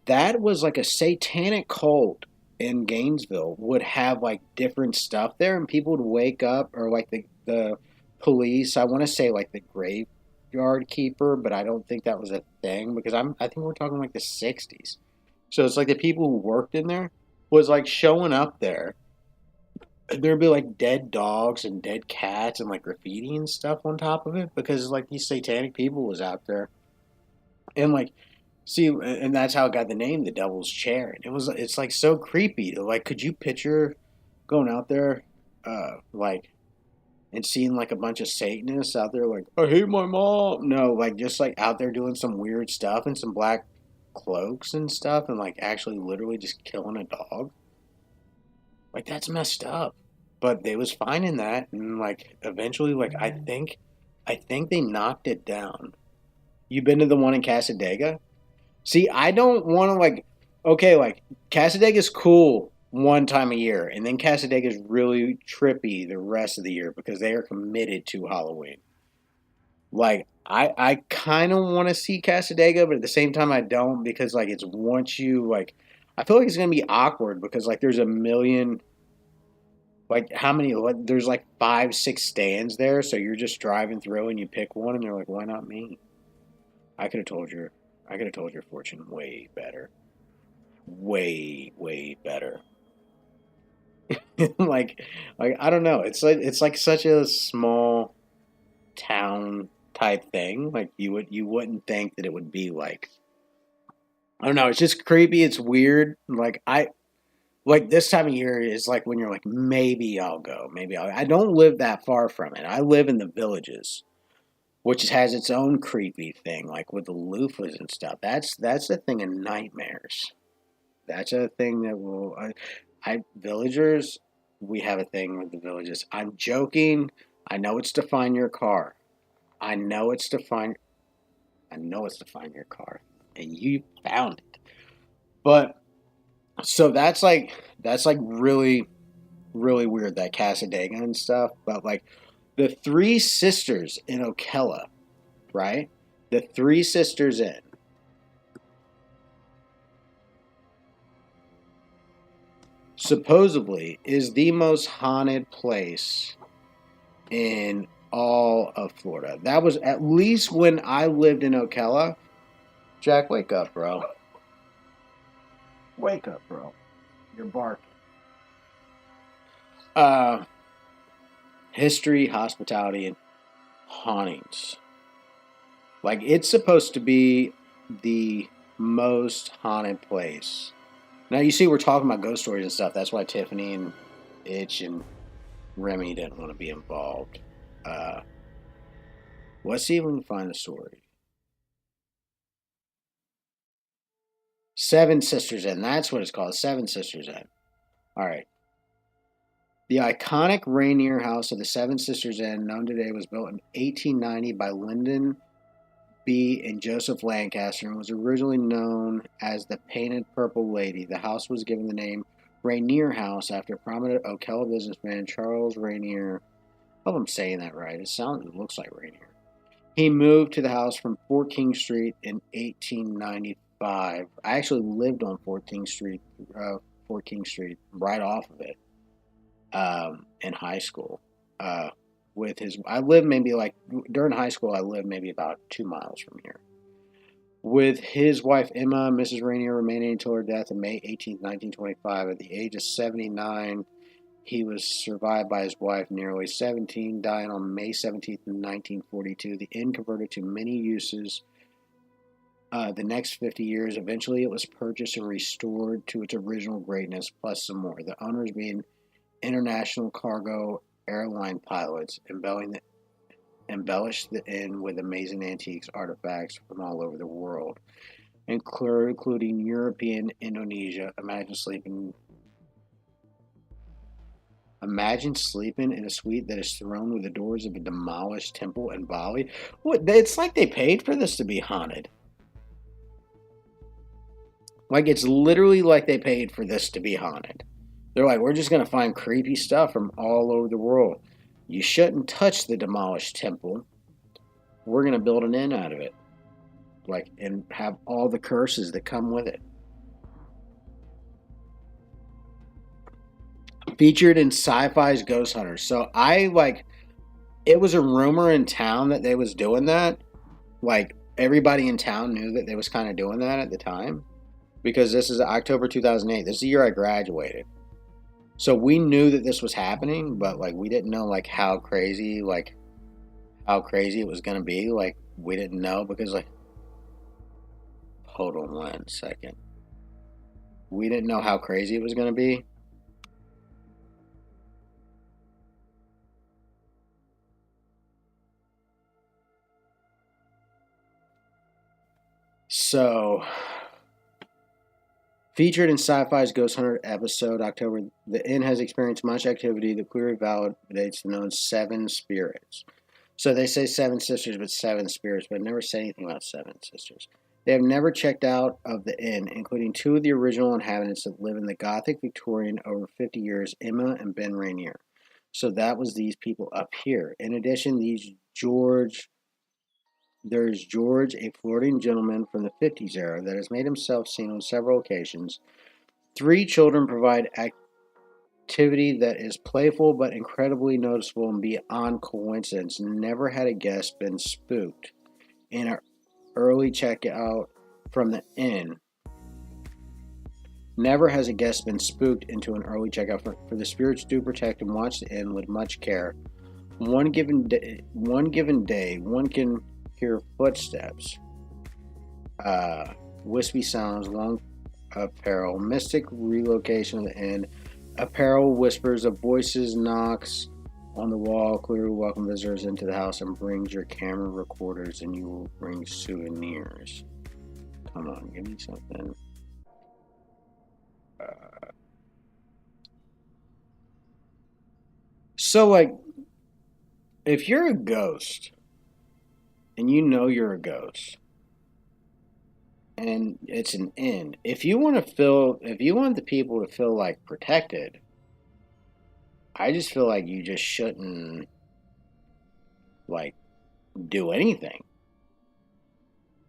that was like a satanic cult in Gainesville would have like different stuff there, and people would wake up, or like the police. I want to say like the graveyard keeper, but I don't think that was a thing because I think we're talking like the 60s. So it's like the people who worked in there was like showing up there. There'd be like dead dogs and dead cats and like graffiti and stuff on top of it because like these satanic people was out there. And like, see, and that's how it got the name, the Devil's Chair. And it's like so creepy. Like, could you picture going out there, like, and seeing like a bunch of Satanists out there, like, I hate my mom. No, like just like out there doing some weird stuff and some black cloaks and stuff, and like actually literally just killing a dog. Like that's messed up. But they was finding that, and like eventually, like I think they knocked it down. You been to the one in Casadega? See, I don't want to like. Okay, like Casadega's cool one time a year, and then Casadega's really trippy the rest of the year because they are committed to Halloween. Like I kind of want to see Casadega, but at the same time I don't because like it's once you like. I feel like it's gonna be awkward because like there's a million. Like how many? There's like 5, 6 stands there, so you're just driving through and you pick one, and they're like, "Why not me?" I could have told your, I could have told your fortune way better, way better. like, like I don't know. It's like such a small town type thing. Like you wouldn't think that it would be like. I don't know. It's just creepy. It's weird. Like this time of year is like when you're like maybe I'll go. Maybe I don't live that far from it. I live in the villages, which has its own creepy thing, like with the loofahs and stuff. That's a thing of nightmares. That's a thing that will. I villagers. We have a thing with the villages. I'm joking. I know it's to find your car. I know it's to find. I know it's to find your car, and you found it. But so that's like really weird that Casadega and stuff. But like the three sisters in Ocala, right? The three sisters in supposedly is the most haunted place in all of Florida. That was at least when I lived in Ocala. Jack, wake up, bro. Wake up, bro. You're barking. Uh, history, hospitality, and hauntings. Like it's supposed to be the most haunted place. Now you see we're talking about ghost stories and stuff. That's why Tiffany and Itch and Remy didn't want to be involved. Uh, let's see if we can find the story. Seven Sisters Inn. That's what it's called. Seven Sisters Inn. All right. The iconic Rainier House of the Seven Sisters Inn, known today, was built in 1890 by Lyndon B. and Joseph Lancaster and was originally known as the Painted Purple Lady. The house was given the name Rainier House after prominent Ocala businessman Charles Rainier. I hope I'm saying that right. It looks like Rainier. He moved to the house from Fort King Street in 1895. I actually lived on Fort King Street, right off of it, in high school. I lived maybe like during high school. I lived maybe about 2 miles from here. With his wife Emma, Mrs. Rainier remaining until her death on May 18th, 1925. At the age of 79, he was survived by his wife, nearly 17, dying on May 17th, 1942. The inn converted to many uses the next 50 years. Eventually, it was purchased and restored to its original greatness, plus some more. The owners being international cargo airline pilots, embellished the inn with amazing antiques artifacts from all over the world, including European Indonesia. Imagine sleeping in a suite that is thrown with the doors of a demolished temple in Bali. What? It's like they paid for this to be haunted. Like it's literally like they paid for this to be haunted. They're like, we're just gonna find creepy stuff from all over the world. You shouldn't touch the demolished temple. We're gonna build an inn out of it, like, and have all the curses that come with it. Featured in Sci-Fi's Ghost Hunters. So it was a rumor in town that they was doing that. Like everybody in town knew that they was kind of doing that at the time because this is October 2008. This is the year I graduated. So we knew that this was happening, but like we didn't know how crazy it was gonna be. Like we didn't know because hold on 1 second. We didn't know how crazy it was gonna be. So featured in Sci-Fi's Ghost Hunter episode October, the inn has experienced much activity that clearly validates the known seven spirits. So they say seven sisters, but seven spirits, but never say anything about seven sisters. They have never checked out of the inn, including two of the original inhabitants that live in the Gothic Victorian over 50 years, Emma and Ben Rainier. So that was these people up here. In addition, there's George, a flirting gentleman from the 50s era that has made himself seen on several occasions. Three children provide activity that is playful but incredibly noticeable and beyond coincidence. Never had a guest been spooked in an early checkout from the inn. Never has a guest been spooked into an early checkout, for the spirits do protect and watch the inn with much care. One given day, one can hear footsteps, wispy sounds, long apparel, mystic relocation of the inn, apparel whispers of voices, knocks on the wall, clearly welcome visitors into the house, and brings your camera recorders and you will bring souvenirs. Come on, give me something. So, like, if you're a ghost and you know you're a ghost and it's an inn, if you want the people to feel like protected, I just feel like you just shouldn't like do anything.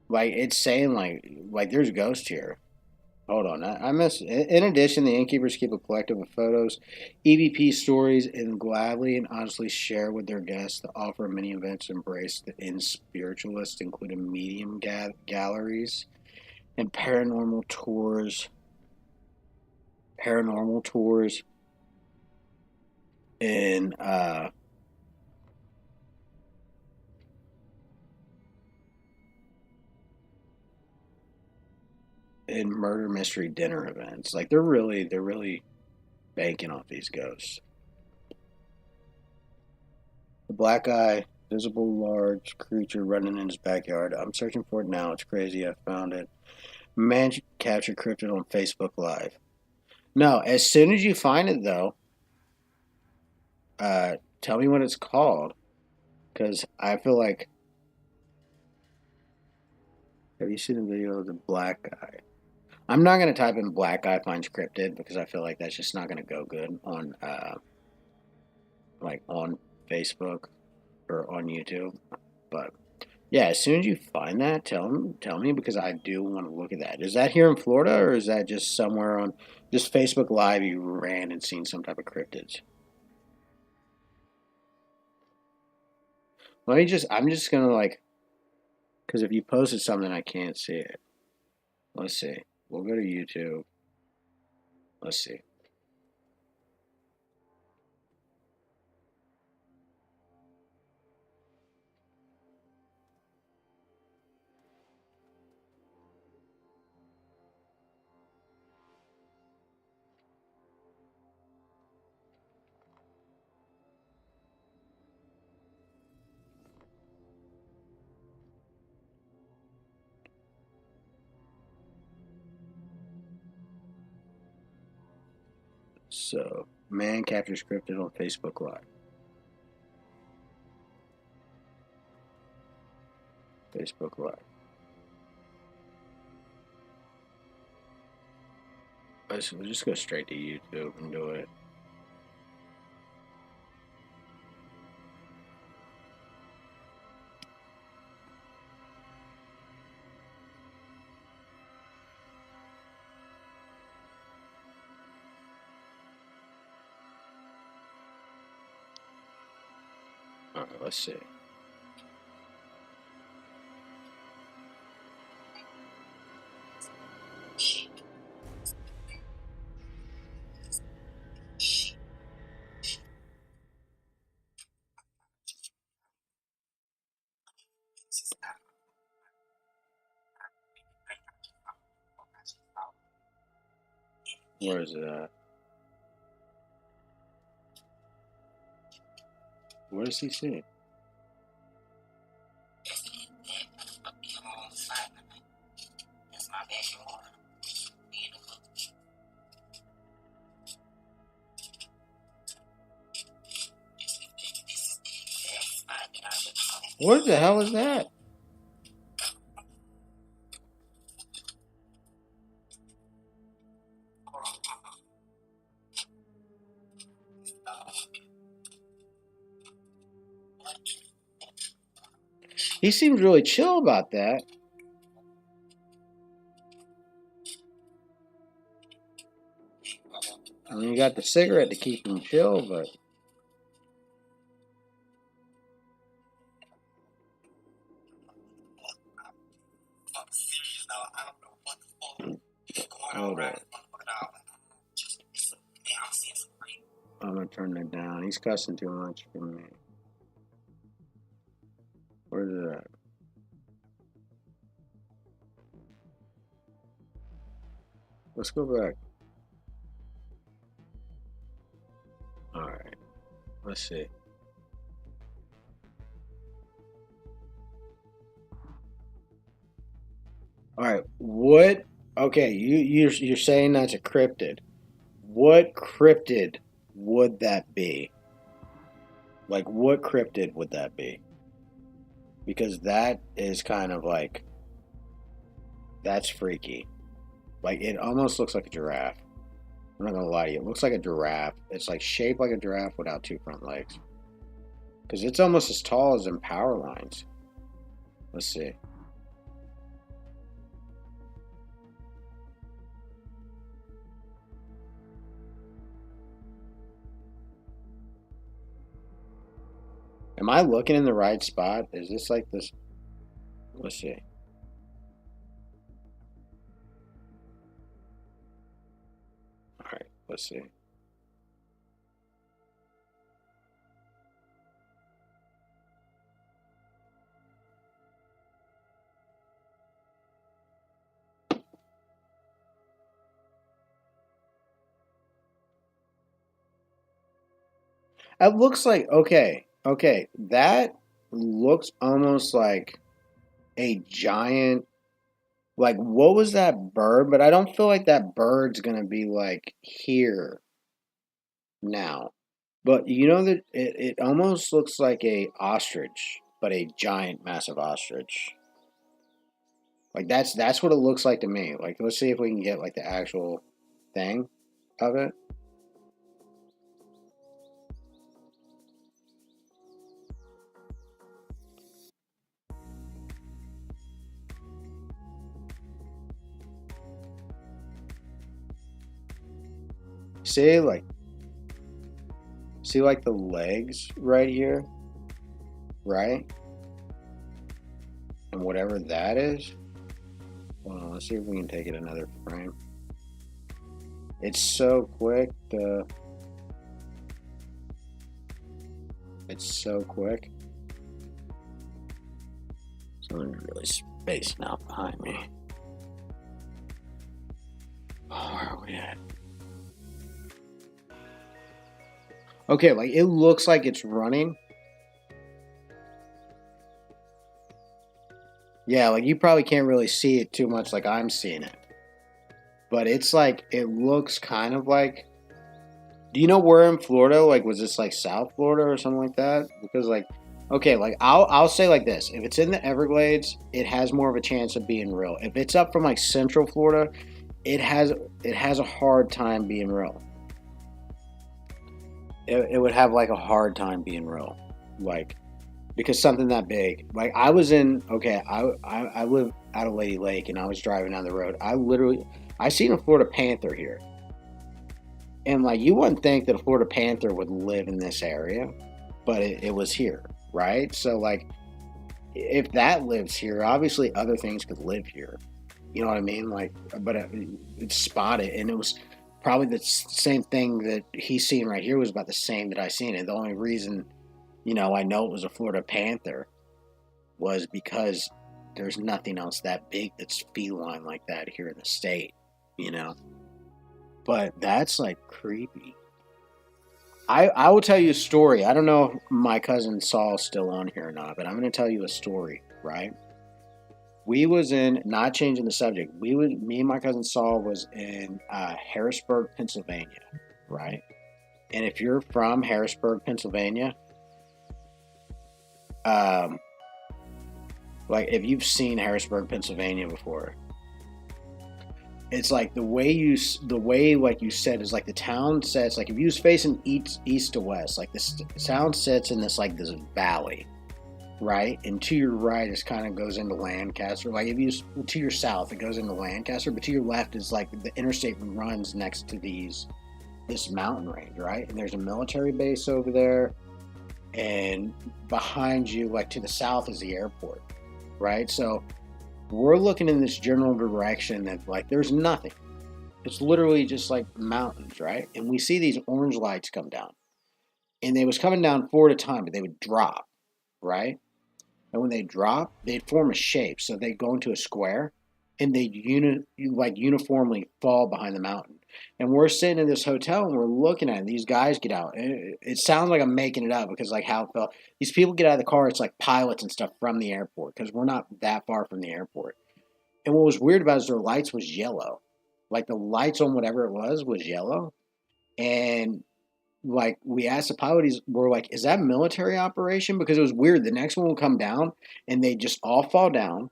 Like it's saying like there's ghosts here. Hold on, I miss. In addition, the innkeepers keep a collective of photos, EVP stories, and gladly and honestly share with their guests. The offer of many events embrace the inn spiritualists, including medium galleries and paranormal tours, and murder mystery dinner events. Like they're really banking off these ghosts. The black eye, visible large creature running in his backyard. I'm searching for it now. It's crazy. I found it. Man captured cryptid on Facebook Live. No, as soon as you find it though, tell me what it's called. Because I feel like, have you seen the video of the black guy? I'm not gonna type in black guy finds cryptid because I feel like that's just not gonna go good on like on Facebook or on YouTube. But yeah, as soon as you find that, tell me because I do want to look at that. Is that here in Florida or is that just somewhere on just Facebook Live you ran and seen some type of cryptids? I'm just gonna like, because if you posted something, I can't see it. Let's see. We'll go to YouTube. Let's see. So, man captures cryptid on Facebook Live. Facebook Live. We'll just go straight to YouTube and do it. All right, let's see. Where is it at? Where does he see it? What the hell is that? He seems really chill about that. I mean, you got the cigarette to keep him chill, but hold on. I'm gonna turn that down. He's cussing too much for me. Where's it at? Let's go back. All right. Let's see. All right. What? Okay. You're saying that's a cryptid. What cryptid would that be? Like, what cryptid would that be? Because that is kind of like that's freaky. Like, it almost looks like a giraffe. I'm not gonna lie to you. It looks like a giraffe. It's like shaped like a giraffe without two front legs. Because it's almost as tall as them power lines. Let's see. Am I looking in the right spot? Is this like this? Let's see. All right, let's see. It looks like okay. That looks almost like a giant. Like, what was that bird? But I don't feel like that bird's gonna be like here now. But you know that it almost looks like a ostrich, but a giant, massive ostrich. Like that's what it looks like to me. Like, let's see if we can get like the actual thing of it. See, like the legs right here, right? And whatever that is. Hold on, let's see if we can take it another frame. It's so quick. It's so quick. Someone's really spacing out behind me. Oh, where are we at? Okay, like it looks like it's running. Yeah, like you probably can't really see it too much like I'm seeing it. But it's like it looks kind of like, do you know where in Florida? Like, was this like South Florida or something like that? Because like, okay, like I'll say like this: if it's in the Everglades, it has more of a chance of being real. If it's up from like Central Florida, it has a hard time being real. It would have like a hard time being real, like because something that big. Like I was in, okay, I live out of Lady Lake, and I was driving down the road. I seen a Florida panther here. And like you wouldn't think that a Florida Panther would live in this area, but it was here, right? So like if that lives here, obviously other things could live here. You know what I mean? Like, but it's spotted, and it was probably the same thing that he's seeing right here was about the same that I seen. And the only reason, I know it was a Florida Panther was because there's nothing else that big that's feline like that here in the state, you know. But that's like creepy. I will tell you a story. I don't know if my cousin Saul's still on here or not, but I'm going to tell you a story, right? We was in, not changing the subject, me and my cousin Saul was in Harrisburg, Pennsylvania, right? And if you're from Harrisburg, Pennsylvania, um, like if you've seen Harrisburg, Pennsylvania before, it's like the way like you said is like the town sets like if you was facing east to west, like this town sets in this valley, right? And to your right is kind of goes into Lancaster. Like if you to your south, it goes into Lancaster, but to your left is like the interstate runs next to this mountain range, right? And there's a military base over there, and behind you, like to the south, is the airport, right? So we're looking in this general direction that like there's nothing. It's literally just like mountains, right? And we see these orange lights come down, and they was coming down four at a time, but they would drop, right? And when they drop, they'd form a shape. So they'd go into a square, and they'd uniformly fall behind the mountain. And we're sitting in this hotel, and we're looking at it. And these guys get out. And it sounds like I'm making it up because like how it felt. These people get out of the car. It's like pilots and stuff from the airport because we're not that far from the airport. And what was weird about it is their lights was yellow. Like the lights on whatever it was yellow. And like we asked the pilot, we're like, is that a military operation? Because it was weird. The next one will come down and they just all fall down,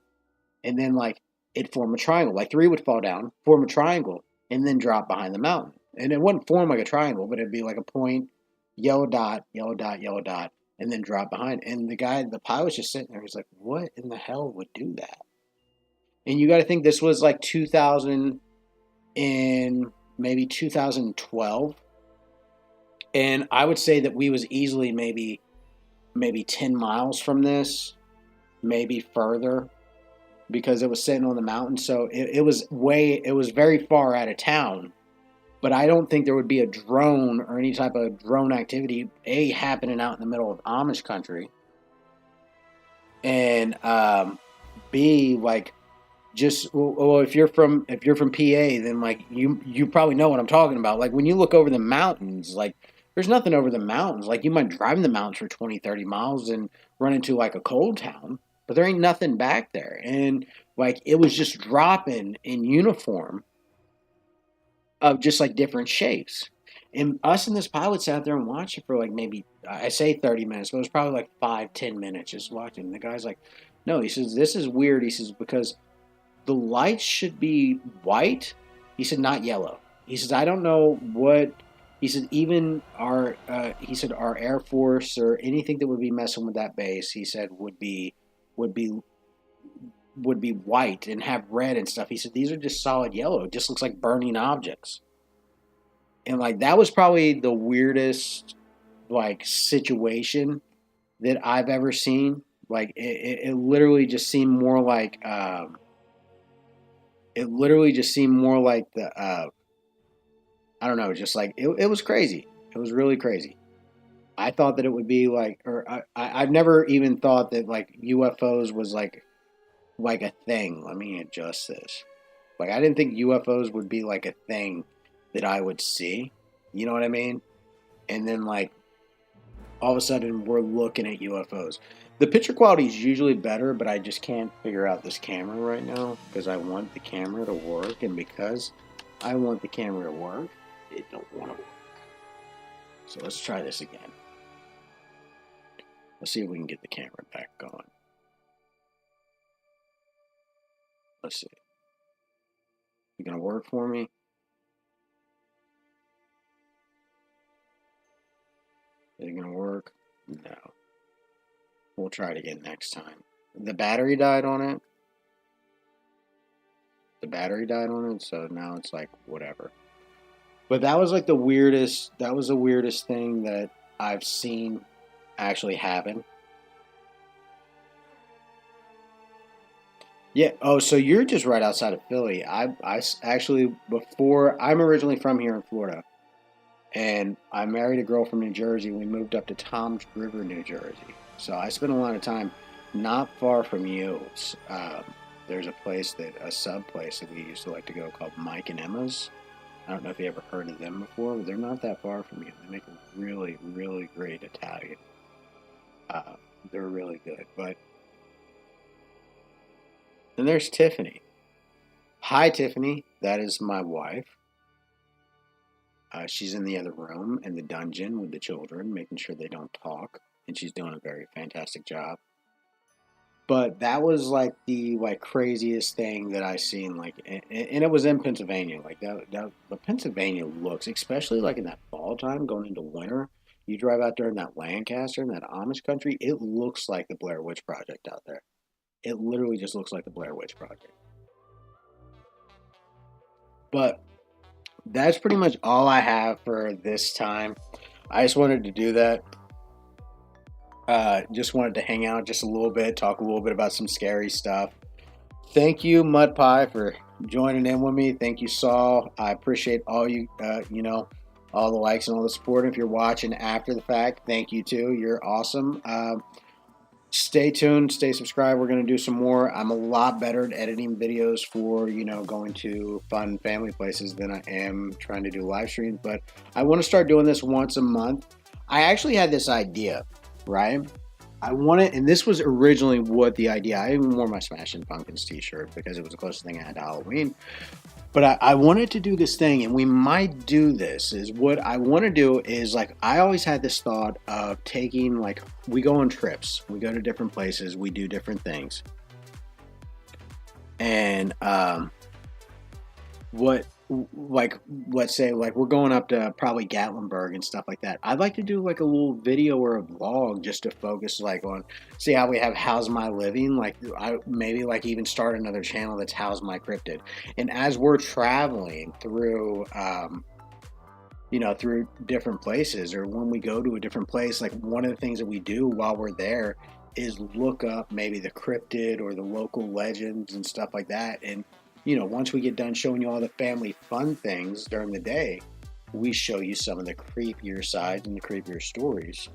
and then like it form a triangle. Like three would fall down, form a triangle, and then drop behind the mountain. And it wouldn't form like a triangle, but it'd be like a point, yellow dot, yellow dot, yellow dot, and then drop behind. And the pilot's just sitting there. He's like, what in the hell would do that? And you got to think this was like 2000 and maybe 2012. And I would say that we was easily maybe 10 miles from this, maybe further, because it was sitting on the mountain. So it was very far out of town. But I don't think there would be a drone or any type of drone activity happening out in the middle of Amish country, and B, like, just well, if you're from PA, then like you probably know what I'm talking about. Like when you look over the mountains, like there's nothing over the mountains. Like you might drive in the mountains for 20, 30 miles and run into like a coal town, but there ain't nothing back there. And like it was just dropping in uniform of just like different shapes. And us and this pilot sat there and watched it for like maybe I say 30 minutes, but it was probably like 5, 10 minutes just watching. And the guy's like, no, he says this is weird. He says because the lights should be white. He said, not yellow. He says, I don't know what. He said, even our Air Force or anything that would be messing with that base, he said would be white and have red and stuff. He said, these are just solid yellow. It just looks like burning objects. And like that was probably the weirdest like situation that I've ever seen. Like it literally just seemed more like the I don't know, just like it was crazy. It was really crazy. I thought that it would be like, or I've never even thought that like UFOs was like a thing. Let me adjust this. Like I didn't think UFOs would be like a thing that I would see. You know what I mean? And then like all of a sudden we're looking at UFOs. The picture quality is usually better, but I just can't figure out this camera right now because I want the camera to work, and because I want the camera to work, it don't want to work. So let's try this again. Let's see if we can get the camera back going. Let's see. You gonna work for me? Is it gonna work? No. We'll try it again next time. The battery died on it. So now it's like whatever. But that was like the weirdest thing that I've seen actually happen. Yeah. Oh, so you're just right outside of Philly. I actually, before, I'm originally from here in Florida. And I married a girl from New Jersey. We moved up to Toms River, New Jersey. So I spent a lot of time not far from you. There's a sub place that we used to like to go called Mike and Emma's. I don't know if you ever heard of them before, but they're not that far from you. They make a really, really great Italian. They're really good. But then there's Tiffany. Hi, Tiffany. That is my wife. She's in the other room in the dungeon with the children, making sure they don't talk. and she's doing a very fantastic job. But that was like the craziest thing that I seen, like, and it was in Pennsylvania. Like but Pennsylvania looks, especially like in that fall time, going into winter. You drive out there in that Lancaster, in that Amish country, it looks like the Blair Witch Project out there. It literally just looks like the Blair Witch Project. But that's pretty much all I have for this time. I just wanted to do that. Just wanted to hang out just a little bit, talk a little bit about some scary stuff. Thank you, Mud Pie, for joining in with me. Thank you, Saul. I appreciate all you, all the likes and all the support. If you're watching after the fact, thank you too. You're awesome. Stay tuned, stay subscribed. We're going to do some more. I'm a lot better at editing videos for, going to fun family places than I am trying to do live streams. But I want to start doing this once a month. I actually had this idea, right? I wanted, and this was originally what the idea, I even wore my Smashing Pumpkins t-shirt because it was the closest thing I had to Halloween. But I wanted to do this thing, and we might do this, is what I want to do is, like, I always had this thought of taking, like, we go on trips. We go to different places. We do different things. And let's say, like, we're going up to probably Gatlinburg and stuff like that. I'd like to do like a little video or a vlog just to focus like on, see how we have How's My Living, like I maybe like even start another channel that's How's My Cryptid. And as we're traveling through through different places, or when we go to a different place, like one of the things that we do while we're there is look up maybe the cryptid or the local legends and stuff like that. And once we get done showing you all the family fun things during the day, we show you some of the creepier sides and the creepier stories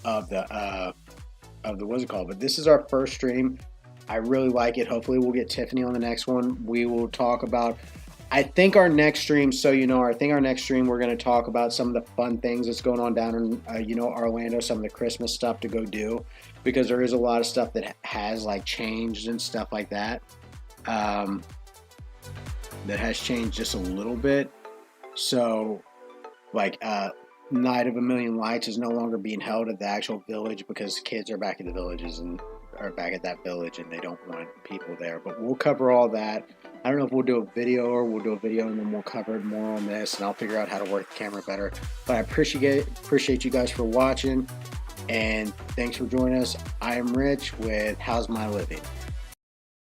of the what's it called. But this is our first stream. I really like it. Hopefully we'll get Tiffany on the next one. We will talk about, I think our next stream, I think our next stream we're going to talk about some of the fun things that's going on down in Orlando, some of the Christmas stuff to go do, because there is a lot of stuff that has like changed and stuff like that. That has changed just a little bit. So like Night of a Million Lights is no longer being held at the actual village because kids are back at the villages and are back at that village and they don't want people there. But we'll cover all that. I don't know if we'll do a video or we'll do a video and then we'll cover more on this, and I'll figure out how to work the camera better. But I appreciate you guys for watching, and thanks for joining us. I am Rich with How's My Living.